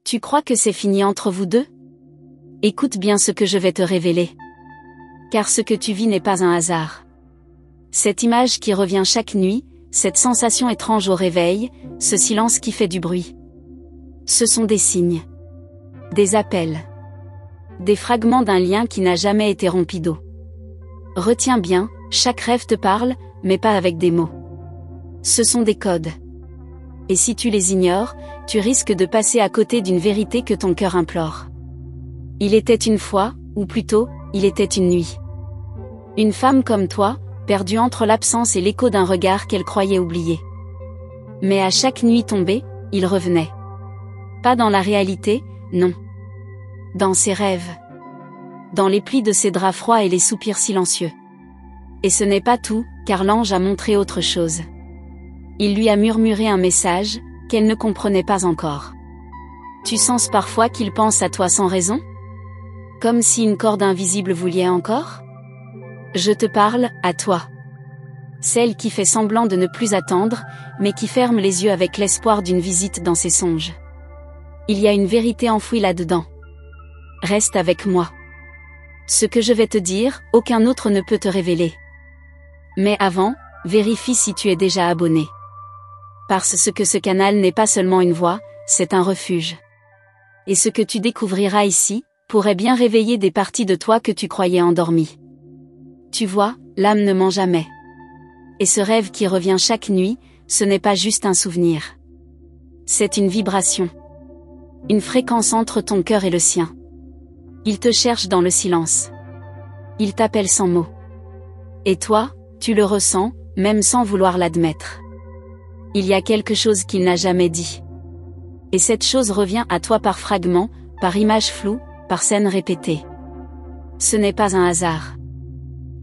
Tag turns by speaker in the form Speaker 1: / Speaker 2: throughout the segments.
Speaker 1: Tu crois que c'est fini entre vous deux? Écoute bien ce que je vais te révéler. Car ce que tu vis n'est pas un hasard. Cette image qui revient chaque nuit, cette sensation étrange au réveil, ce silence qui fait du bruit. Ce sont des signes. Des appels. Des fragments d'un lien qui n'a jamais été rompido. Retiens bien, chaque rêve te parle, mais pas avec des mots. Ce sont des codes. Et si tu les ignores, tu risques de passer à côté d'une vérité que ton cœur implore. Il était une fois, ou plutôt, il était une nuit. Une femme comme toi, perdue entre l'absence et l'écho d'un regard qu'elle croyait oublier. Mais à chaque nuit tombée, il revenait. Pas dans la réalité, non. Dans ses rêves. Dans les plis de ses draps froids et les soupirs silencieux. Et ce n'est pas tout, car l'ange a montré autre chose. Il lui a murmuré un message, qu'elle ne comprenait pas encore. Tu sens parfois qu'il pense à toi sans raison? Comme si une corde invisible vous liait encore? Je te parle, à toi. Celle qui fait semblant de ne plus attendre, mais qui ferme les yeux avec l'espoir d'une visite dans ses songes. Il y a une vérité enfouie là-dedans. Reste avec moi. Ce que je vais te dire, aucun autre ne peut te révéler. Mais avant, vérifie si tu es déjà abonné. Parce que ce canal n'est pas seulement une voix, c'est un refuge. Et ce que tu découvriras ici, pourrait bien réveiller des parties de toi que tu croyais endormies. Tu vois, l'âme ne ment jamais. Et ce rêve qui revient chaque nuit, ce n'est pas juste un souvenir. C'est une vibration. Une fréquence entre ton cœur et le sien. Il te cherche dans le silence. Il t'appelle sans mots. Et toi, tu le ressens, même sans vouloir l'admettre. Il y a quelque chose qu'il n'a jamais dit. Et cette chose revient à toi par fragments, par images floues, par scènes répétées. Ce n'est pas un hasard.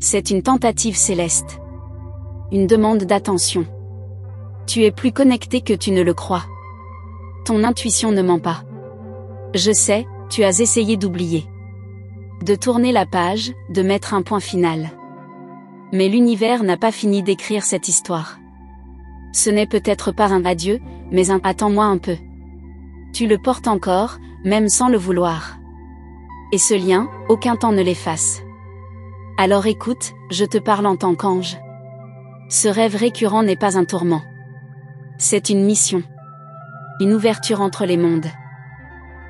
Speaker 1: C'est une tentative céleste. Une demande d'attention. Tu es plus connecté que tu ne le crois. Ton intuition ne ment pas. Je sais, tu as essayé d'oublier. De tourner la page, de mettre un point final. Mais l'univers n'a pas fini d'écrire cette histoire. Ce n'est peut-être pas un adieu, mais un attends-moi un peu. Tu le portes encore, même sans le vouloir. Et ce lien, aucun temps ne l'efface. Alors écoute, je te parle en tant qu'ange. Ce rêve récurrent n'est pas un tourment. C'est une mission. Une ouverture entre les mondes.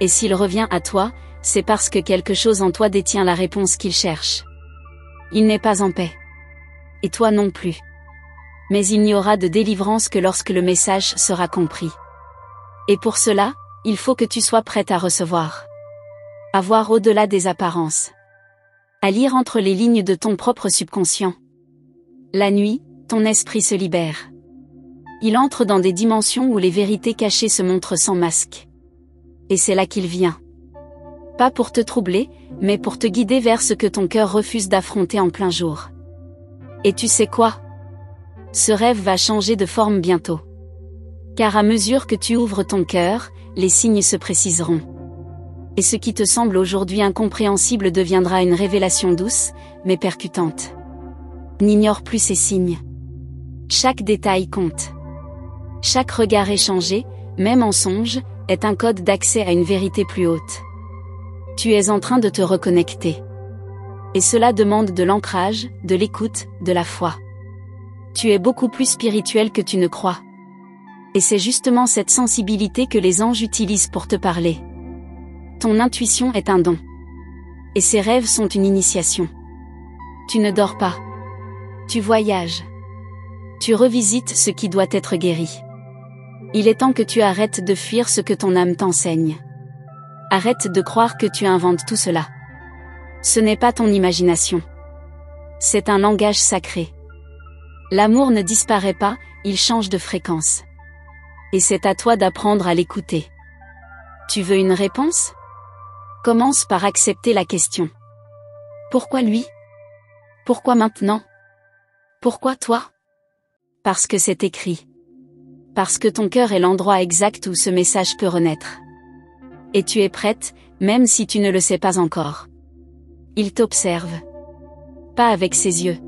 Speaker 1: Et s'il revient à toi, c'est parce que quelque chose en toi détient la réponse qu'il cherche. Il n'est pas en paix. Et toi non plus. Mais il n'y aura de délivrance que lorsque le message sera compris. Et pour cela, il faut que tu sois prête à recevoir. À voir au-delà des apparences. À lire entre les lignes de ton propre subconscient. La nuit, ton esprit se libère. Il entre dans des dimensions où les vérités cachées se montrent sans masque. Et c'est là qu'il vient. Pas pour te troubler, mais pour te guider vers ce que ton cœur refuse d'affronter en plein jour. Et tu sais quoi? Ce rêve va changer de forme bientôt. Car à mesure que tu ouvres ton cœur, les signes se préciseront. Et ce qui te semble aujourd'hui incompréhensible deviendra une révélation douce, mais percutante. N'ignore plus ces signes. Chaque détail compte. Chaque regard échangé, même en songe, est un code d'accès à une vérité plus haute. Tu es en train de te reconnecter. Et cela demande de l'ancrage, de l'écoute, de la foi. Tu es beaucoup plus spirituel que tu ne crois. Et c'est justement cette sensibilité que les anges utilisent pour te parler. Ton intuition est un don. Et ces rêves sont une initiation. Tu ne dors pas. Tu voyages. Tu revisites ce qui doit être guéri. Il est temps que tu arrêtes de fuir ce que ton âme t'enseigne. Arrête de croire que tu inventes tout cela. Ce n'est pas ton imagination. C'est un langage sacré. L'amour ne disparaît pas, il change de fréquence. Et c'est à toi d'apprendre à l'écouter. Tu veux une réponse? Commence par accepter la question. Pourquoi lui? Pourquoi maintenant? Pourquoi toi? Parce que c'est écrit. Parce que ton cœur est l'endroit exact où ce message peut renaître. Et tu es prête, même si tu ne le sais pas encore. Il t'observe. Pas avec ses yeux.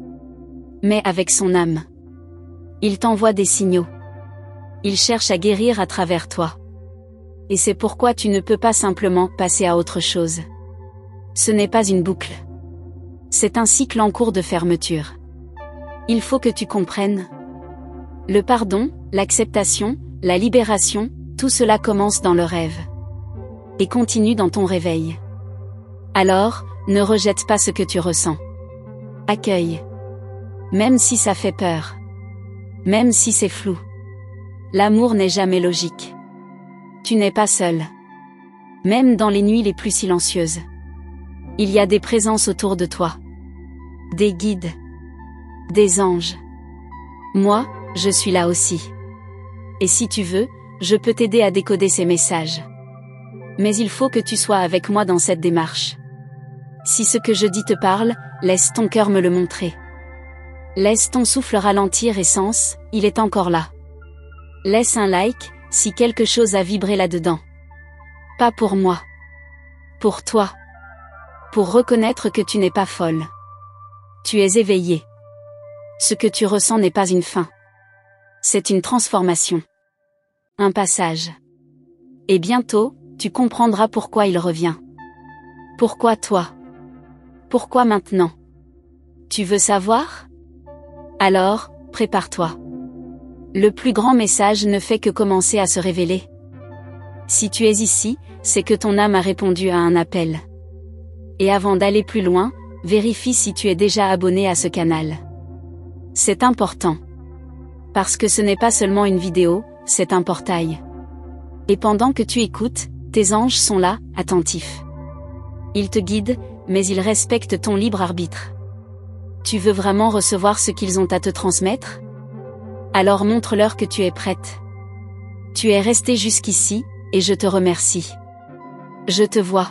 Speaker 1: Mais avec son âme. Il t'envoie des signaux. Il cherche à guérir à travers toi. Et c'est pourquoi tu ne peux pas simplement passer à autre chose. Ce n'est pas une boucle. C'est un cycle en cours de fermeture. Il faut que tu comprennes. Le pardon, l'acceptation, la libération, tout cela commence dans le rêve. Et continue dans ton réveil. Alors, ne rejette pas ce que tu ressens. Accueille. Même si ça fait peur. Même si c'est flou. L'amour n'est jamais logique. Tu n'es pas seul. Même dans les nuits les plus silencieuses. Il y a des présences autour de toi. Des guides. Des anges. Moi, je suis là aussi. Et si tu veux, je peux t'aider à décoder ces messages. Mais il faut que tu sois avec moi dans cette démarche. Si ce que je dis te parle, laisse ton cœur me le montrer. Laisse ton souffle ralentir et sens, il est encore là. Laisse un like, si quelque chose a vibré là-dedans. Pas pour moi. Pour toi. Pour reconnaître que tu n'es pas folle. Tu es éveillé. Ce que tu ressens n'est pas une fin. C'est une transformation. Un passage. Et bientôt, tu comprendras pourquoi il revient. Pourquoi toi? Pourquoi maintenant? Tu veux savoir? Alors, prépare-toi. Le plus grand message ne fait que commencer à se révéler. Si tu es ici, c'est que ton âme a répondu à un appel. Et avant d'aller plus loin, vérifie si tu es déjà abonné à ce canal. C'est important. Parce que ce n'est pas seulement une vidéo, c'est un portail. Et pendant que tu écoutes, tes anges sont là, attentifs. Ils te guident, mais ils respectent ton libre arbitre. Tu veux vraiment recevoir ce qu'ils ont à te transmettre? Alors montre-leur que tu es prête. Tu es resté jusqu'ici, et je te remercie. Je te vois.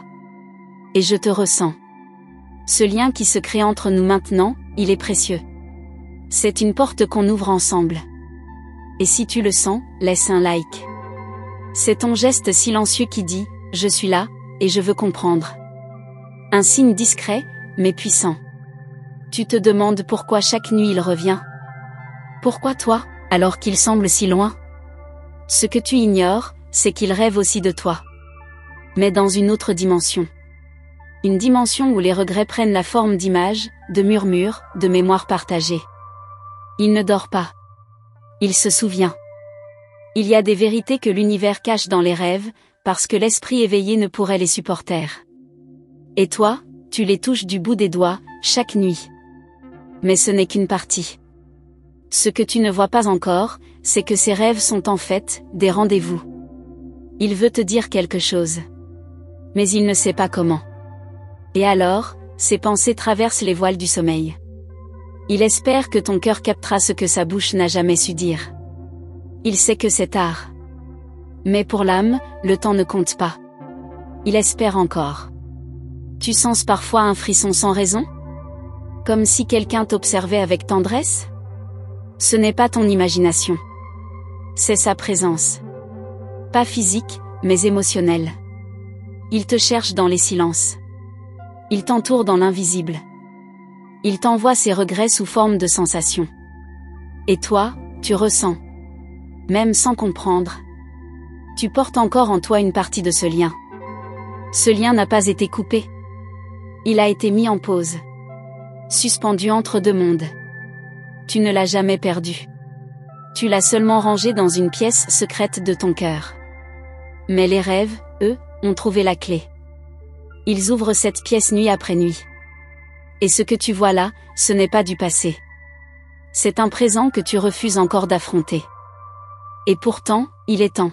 Speaker 1: Et je te ressens. Ce lien qui se crée entre nous maintenant, il est précieux. C'est une porte qu'on ouvre ensemble. Et si tu le sens, laisse un like. C'est ton geste silencieux qui dit « Je suis là, et je veux comprendre ». Un signe discret, mais puissant. Tu te demandes pourquoi chaque nuit il revient. Pourquoi toi, alors qu'il semble si loin? Ce que tu ignores, c'est qu'il rêve aussi de toi. Mais dans une autre dimension. Une dimension où les regrets prennent la forme d'images, de murmures, de mémoires partagées. Il ne dort pas. Il se souvient. Il y a des vérités que l'univers cache dans les rêves, parce que l'esprit éveillé ne pourrait les supporter. Et toi, tu les touches du bout des doigts, chaque nuit. Mais ce n'est qu'une partie. Ce que tu ne vois pas encore, c'est que ces rêves sont en fait des rendez-vous. Il veut te dire quelque chose. Mais il ne sait pas comment. Et alors, ses pensées traversent les voiles du sommeil. Il espère que ton cœur captera ce que sa bouche n'a jamais su dire. Il sait que c'est tard. Mais pour l'âme, le temps ne compte pas. Il espère encore. Tu sens parfois un frisson sans raison? Comme si quelqu'un t'observait avec tendresse? Ce n'est pas ton imagination. C'est sa présence. Pas physique, mais émotionnelle. Il te cherche dans les silences. Il t'entoure dans l'invisible. Il t'envoie ses regrets sous forme de sensations. Et toi, tu ressens. Même sans comprendre. Tu portes encore en toi une partie de ce lien. Ce lien n'a pas été coupé. Il a été mis en pause. Suspendu entre deux mondes. Tu ne l'as jamais perdu. Tu l'as seulement rangé dans une pièce secrète de ton cœur. Mais les rêves, eux, ont trouvé la clé. Ils ouvrent cette pièce nuit après nuit. Et ce que tu vois là, ce n'est pas du passé. C'est un présent que tu refuses encore d'affronter. Et pourtant, il est temps.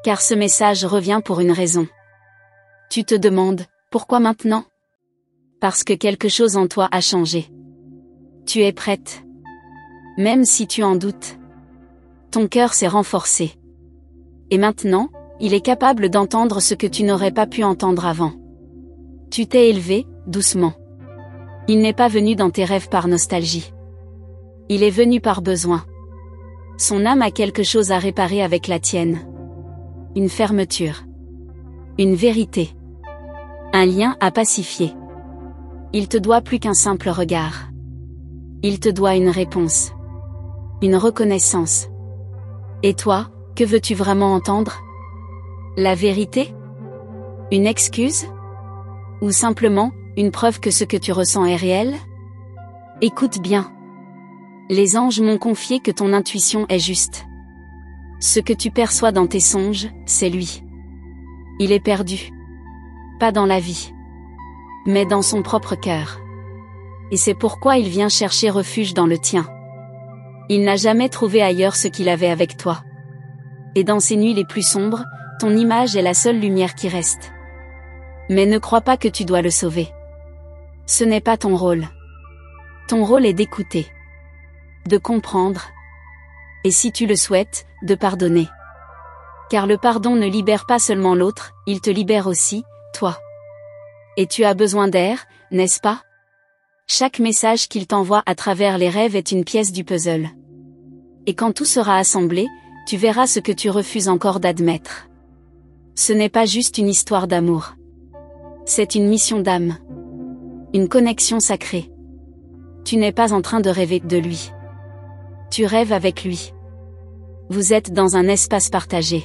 Speaker 1: Car ce message revient pour une raison. Tu te demandes, pourquoi maintenant? Parce que quelque chose en toi a changé. Tu es prête. Même si tu en doutes. Ton cœur s'est renforcé. Et maintenant, il est capable d'entendre ce que tu n'aurais pas pu entendre avant. Tu t'es élevé, doucement. Il n'est pas venu dans tes rêves par nostalgie. Il est venu par besoin. Son âme a quelque chose à réparer avec la tienne. Une fermeture. Une vérité. Un lien à pacifier. Il te doit plus qu'un simple regard. Il te doit une réponse. Une reconnaissance. Et toi, que veux-tu vraiment entendre? La vérité? Une excuse? Ou simplement, une preuve que ce que tu ressens est réel? Écoute bien. Les anges m'ont confié que ton intuition est juste. Ce que tu perçois dans tes songes, c'est lui. Il est perdu. Pas dans la vie. Mais dans son propre cœur. Et c'est pourquoi il vient chercher refuge dans le tien. Il n'a jamais trouvé ailleurs ce qu'il avait avec toi. Et dans ces nuits les plus sombres, ton image est la seule lumière qui reste. Mais ne crois pas que tu dois le sauver. Ce n'est pas ton rôle. Ton rôle est d'écouter. De comprendre. Et si tu le souhaites, de pardonner. Car le pardon ne libère pas seulement l'autre, il te libère aussi, toi. Et tu as besoin d'air, n'est-ce pas? Chaque message qu'il t'envoie à travers les rêves est une pièce du puzzle. Et quand tout sera assemblé, tu verras ce que tu refuses encore d'admettre. Ce n'est pas juste une histoire d'amour. C'est une mission d'âme. Une connexion sacrée. Tu n'es pas en train de rêver de lui. Tu rêves avec lui. Vous êtes dans un espace partagé.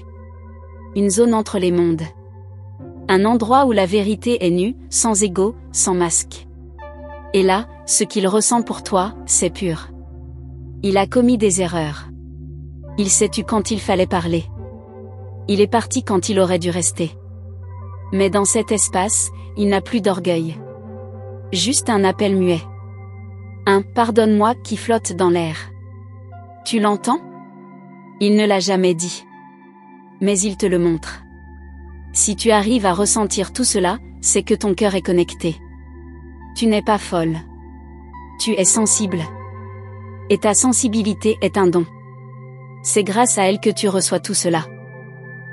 Speaker 1: Une zone entre les mondes. Un endroit où la vérité est nue, sans ego, sans masque. Et là, ce qu'il ressent pour toi, c'est pur. Il a commis des erreurs. Il s'est tu quand il fallait parler. Il est parti quand il aurait dû rester. Mais dans cet espace, il n'a plus d'orgueil. Juste un appel muet. Un « pardonne-moi » qui flotte dans l'air. Tu l'entends? Il ne l'a jamais dit. Mais il te le montre. Si tu arrives à ressentir tout cela, c'est que ton cœur est connecté. Tu n'es pas folle. Tu es sensible. Et ta sensibilité est un don. C'est grâce à elle que tu reçois tout cela.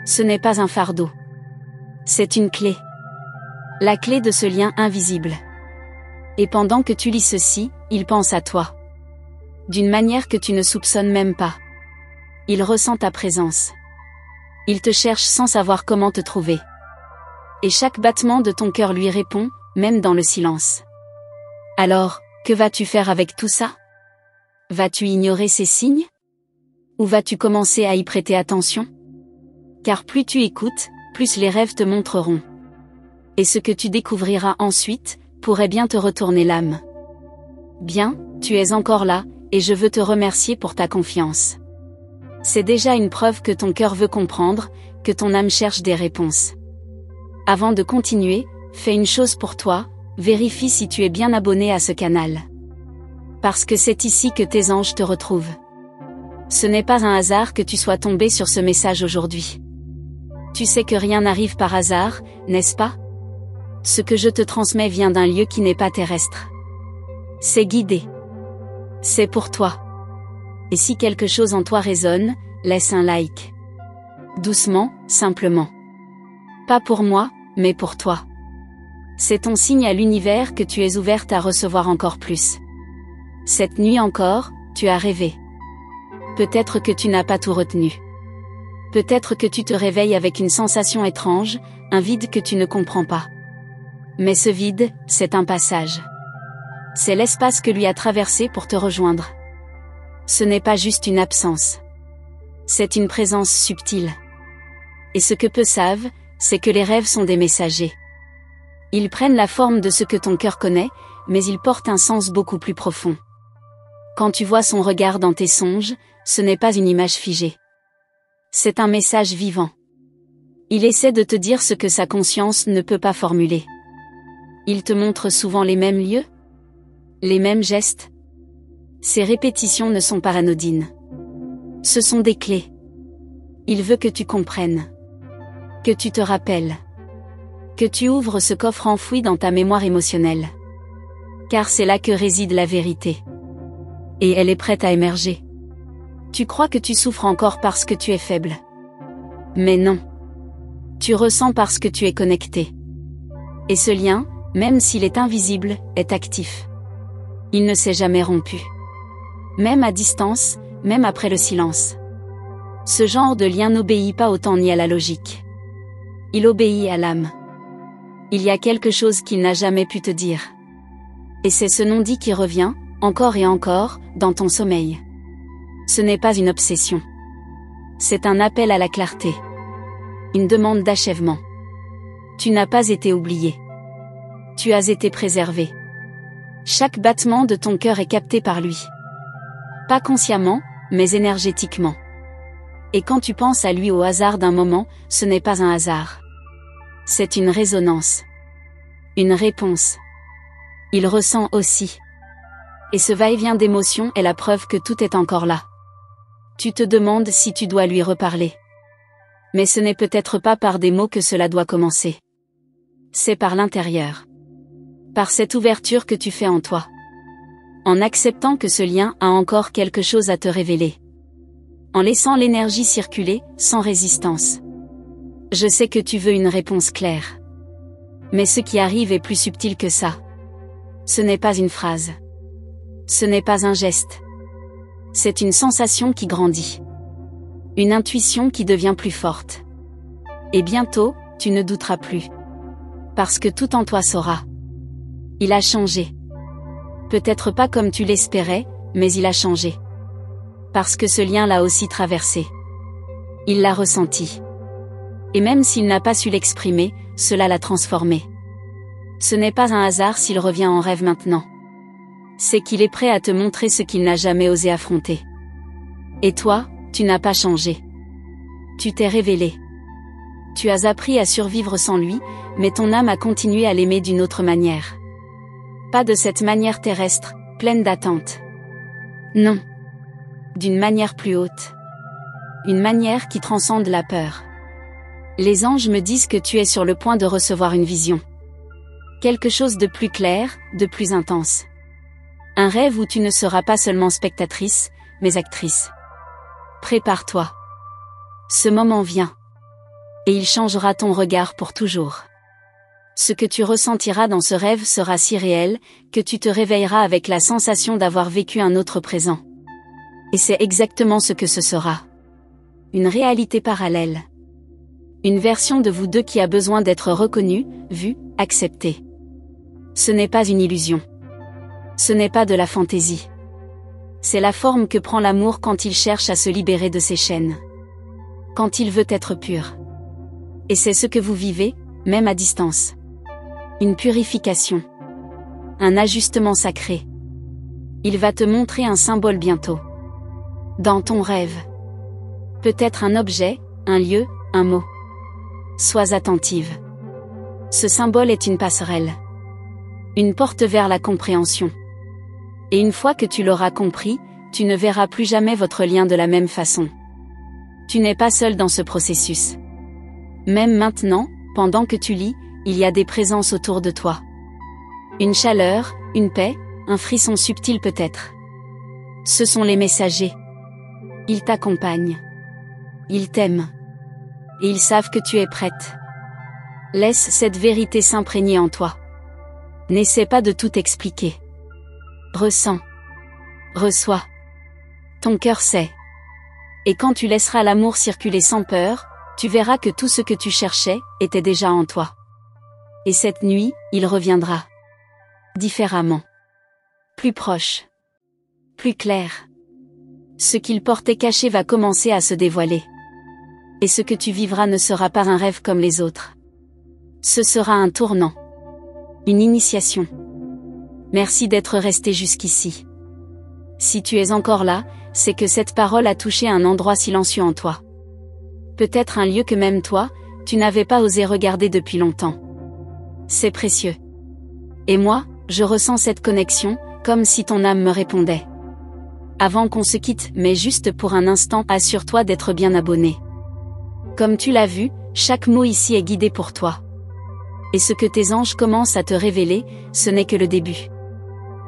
Speaker 1: Ce n'est pas un fardeau. C'est une clé. La clé de ce lien invisible. Et pendant que tu lis ceci, il pense à toi. D'une manière que tu ne soupçonnes même pas. Il ressent ta présence. Il te cherche sans savoir comment te trouver. Et chaque battement de ton cœur lui répond, même dans le silence. Alors, que vas-tu faire avec tout ça? Vas-tu ignorer ces signes? Ou vas-tu commencer à y prêter attention? Car plus tu écoutes, plus les rêves te montreront. Et ce que tu découvriras ensuite, pourrait bien te retourner l'âme. Bien, tu es encore là, et je veux te remercier pour ta confiance. C'est déjà une preuve que ton cœur veut comprendre, que ton âme cherche des réponses. Avant de continuer, fais une chose pour toi, vérifie si tu es bien abonné à ce canal. Parce que c'est ici que tes anges te retrouvent. Ce n'est pas un hasard que tu sois tombé sur ce message aujourd'hui. Tu sais que rien n'arrive par hasard, n'est-ce pas? Ce que je te transmets vient d'un lieu qui n'est pas terrestre. C'est guidé. C'est pour toi. Et si quelque chose en toi résonne, laisse un like. Doucement, simplement. Pas pour moi, mais pour toi. C'est ton signe à l'univers que tu es ouverte à recevoir encore plus. Cette nuit encore, tu as rêvé. Peut-être que tu n'as pas tout retenu. Peut-être que tu te réveilles avec une sensation étrange, un vide que tu ne comprends pas. Mais ce vide, c'est un passage. C'est l'espace que lui a traversé pour te rejoindre. Ce n'est pas juste une absence. C'est une présence subtile. Et ce que peu savent, c'est que les rêves sont des messagers. Ils prennent la forme de ce que ton cœur connaît, mais ils portent un sens beaucoup plus profond. Quand tu vois son regard dans tes songes, ce n'est pas une image figée. C'est un message vivant. Il essaie de te dire ce que sa conscience ne peut pas formuler. Il te montre souvent les mêmes lieux, les mêmes gestes. Ces répétitions ne sont pas anodines. Ce sont des clés. Il veut que tu comprennes. Que tu te rappelles. Que tu ouvres ce coffre enfoui dans ta mémoire émotionnelle. Car c'est là que réside la vérité. Et elle est prête à émerger. Tu crois que tu souffres encore parce que tu es faible. Mais non. Tu ressens parce que tu es connecté. Et ce lien, même s'il est invisible, est actif. Il ne s'est jamais rompu. Même à distance, même après le silence. Ce genre de lien n'obéit pas au temps ni à la logique. Il obéit à l'âme. Il y a quelque chose qu'il n'a jamais pu te dire. Et c'est ce non-dit qui revient, encore et encore, dans ton sommeil. Ce n'est pas une obsession. C'est un appel à la clarté. Une demande d'achèvement. Tu n'as pas été oublié. Tu as été préservé. Chaque battement de ton cœur est capté par lui. Pas consciemment, mais énergétiquement. Et quand tu penses à lui au hasard d'un moment, ce n'est pas un hasard. C'est une résonance. Une réponse. Il ressent aussi. Et ce va-et-vient d'émotions est la preuve que tout est encore là. Tu te demandes si tu dois lui reparler. Mais ce n'est peut-être pas par des mots que cela doit commencer. C'est par l'intérieur. Par cette ouverture que tu fais en toi. En acceptant que ce lien a encore quelque chose à te révéler. En laissant l'énergie circuler, sans résistance. Je sais que tu veux une réponse claire. Mais ce qui arrive est plus subtil que ça. Ce n'est pas une phrase. Ce n'est pas un geste. C'est une sensation qui grandit. Une intuition qui devient plus forte. Et bientôt, tu ne douteras plus. Parce que tout en toi saura. Il a changé. Peut-être pas comme tu l'espérais, mais il a changé. Parce que ce lien l'a aussi traversé. Il l'a ressenti. Et même s'il n'a pas su l'exprimer, cela l'a transformé. Ce n'est pas un hasard s'il revient en rêve maintenant. C'est qu'il est prêt à te montrer ce qu'il n'a jamais osé affronter. Et toi, tu n'as pas changé. Tu t'es révélé. Tu as appris à survivre sans lui, mais ton âme a continué à l'aimer d'une autre manière. Pas de cette manière terrestre, pleine d'attente. Non. D'une manière plus haute. Une manière qui transcende la peur. Les anges me disent que tu es sur le point de recevoir une vision. Quelque chose de plus clair, de plus intense. Un rêve où tu ne seras pas seulement spectatrice, mais actrice. Prépare-toi. Ce moment vient. Et il changera ton regard pour toujours. Ce que tu ressentiras dans ce rêve sera si réel, que tu te réveilleras avec la sensation d'avoir vécu un autre présent. Et c'est exactement ce que ce sera. Une réalité parallèle. Une version de vous deux qui a besoin d'être reconnue, vue, acceptée. Ce n'est pas une illusion. Ce n'est pas de la fantaisie. C'est la forme que prend l'amour quand il cherche à se libérer de ses chaînes. Quand il veut être pur. Et c'est ce que vous vivez, même à distance. Une purification. Un ajustement sacré. Il va te montrer un symbole bientôt. Dans ton rêve. Peut-être un objet, un lieu, un mot. Sois attentive. Ce symbole est une passerelle. Une porte vers la compréhension. Et une fois que tu l'auras compris, tu ne verras plus jamais votre lien de la même façon. Tu n'es pas seul dans ce processus. Même maintenant, pendant que tu lis, il y a des présences autour de toi. Une chaleur, une paix, un frisson subtil peut-être. Ce sont les messagers. Ils t'accompagnent. Ils t'aiment. Et ils savent que tu es prête. Laisse cette vérité s'imprégner en toi. N'essaie pas de tout expliquer. Ressens. Reçois. Ton cœur sait. Et quand tu laisseras l'amour circuler sans peur, tu verras que tout ce que tu cherchais était déjà en toi. Et cette nuit, il reviendra. Différemment. Plus proche. Plus clair. Ce qu'il portait caché va commencer à se dévoiler. Et ce que tu vivras ne sera pas un rêve comme les autres. Ce sera un tournant. Une initiation. Merci d'être resté jusqu'ici. Si tu es encore là, c'est que cette parole a touché un endroit silencieux en toi. Peut-être un lieu que même toi, tu n'avais pas osé regarder depuis longtemps. C'est précieux. Et moi, je ressens cette connexion, comme si ton âme me répondait. Avant qu'on se quitte, mais juste pour un instant, assure-toi d'être bien abonné. Comme tu l'as vu, chaque mot ici est guidé pour toi. Et ce que tes anges commencent à te révéler, ce n'est que le début.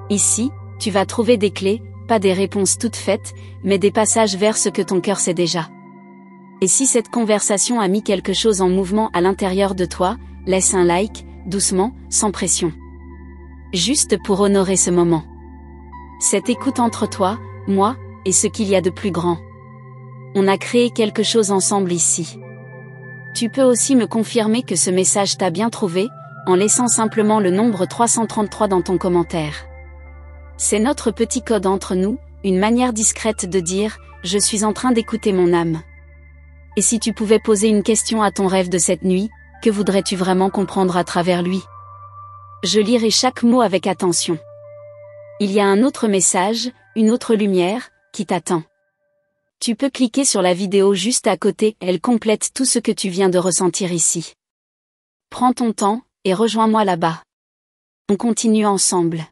Speaker 1: Ici, tu vas trouver des clés, pas des réponses toutes faites, mais des passages vers ce que ton cœur sait déjà. Et si cette conversation a mis quelque chose en mouvement à l'intérieur de toi, laisse un like, doucement, sans pression. Juste pour honorer ce moment. Cette écoute entre toi, moi, et ce qu'il y a de plus grand. On a créé quelque chose ensemble ici. Tu peux aussi me confirmer que ce message t'a bien trouvé, en laissant simplement le nombre 333 dans ton commentaire. C'est notre petit code entre nous, une manière discrète de dire « Je suis en train d'écouter mon âme ». Et si tu pouvais poser une question à ton rêve de cette nuit, que voudrais-tu vraiment comprendre à travers lui? Je lirai chaque mot avec attention. Il y a un autre message, une autre lumière, qui t'attend. Tu peux cliquer sur la vidéo juste à côté, elle complète tout ce que tu viens de ressentir ici. Prends ton temps, et rejoins-moi là-bas. On continue ensemble.